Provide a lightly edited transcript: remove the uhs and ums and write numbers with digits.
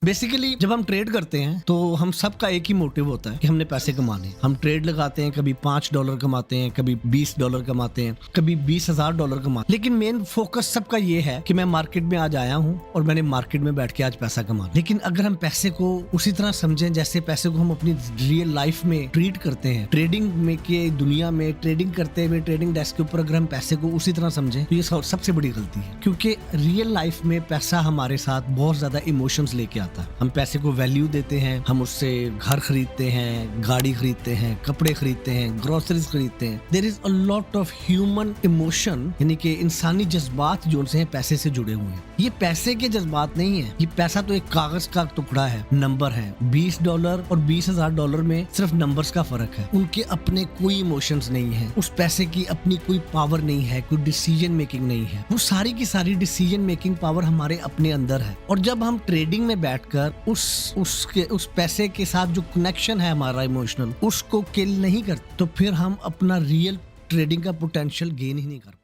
Basically जब हम trade करते हैं तो हम सबका एक ही मोटिव होता है कि हमने पैसे कमाने। हम ट्रेड लगाते हैं, कभी $5 कमाते हैं, कभी $20 कमाते हैं, कभी $20,000 कमाते हैं। लेकिन मेन फोकस सबका ये है कि मैं मार्केट में आज आया हूँ और मैंने मार्केट में बैठ के आज पैसा कमाना। लेकिन अगर हम पैसे को उसी तरह समझें जैसे पैसे को हम अपनी रियल लाइफ में ट्रीट करते हैं, ट्रेडिंग में के दुनिया में ट्रेडिंग करते हुए ट्रेडिंग डेस्क के ऊपर अगर हम पैसे को उसी तरह समझें तो ये सबसे बड़ी गलती है। क्योंकि रियल लाइफ में पैसा हमारे साथ बहुत ज्यादा इमोशंस लेके आता है। हम पैसे को वैल्यू देते हैं, हम उससे घर खरीदते हैं, गाड़ी खरीदते हैं, कपड़े खरीदते हैं, ग्रोसरीज खरीदते हैं। There is a lot of human emotion, यानी कि इंसानी जज्बात जो उनसे पैसे से जुड़े हुए हैं। ये पैसे के जज्बात नहीं है, ये पैसा तो एक कागज का टुकड़ा है, नंबर है। $20 और $20,000 में सिर्फ नंबर्स का फर्क है। उनके अपने कोई इमोशंस नहीं है, उस पैसे की अपनी कोई पावर नहीं है, कोई डिसीजन मेकिंग नहीं है। वो सारी की सारी डिसीजन मेकिंग पावर हमारे अपने अंदर है। और जब हम ट्रेडिंग में बैठकर उस पैसे के साथ जो कनेक्शन है हमारा इमोशनल, उसको किल नहीं करते तो फिर हम अपना रियल ट्रेडिंग का पोटेंशियल गेन ही नहीं कर पाते।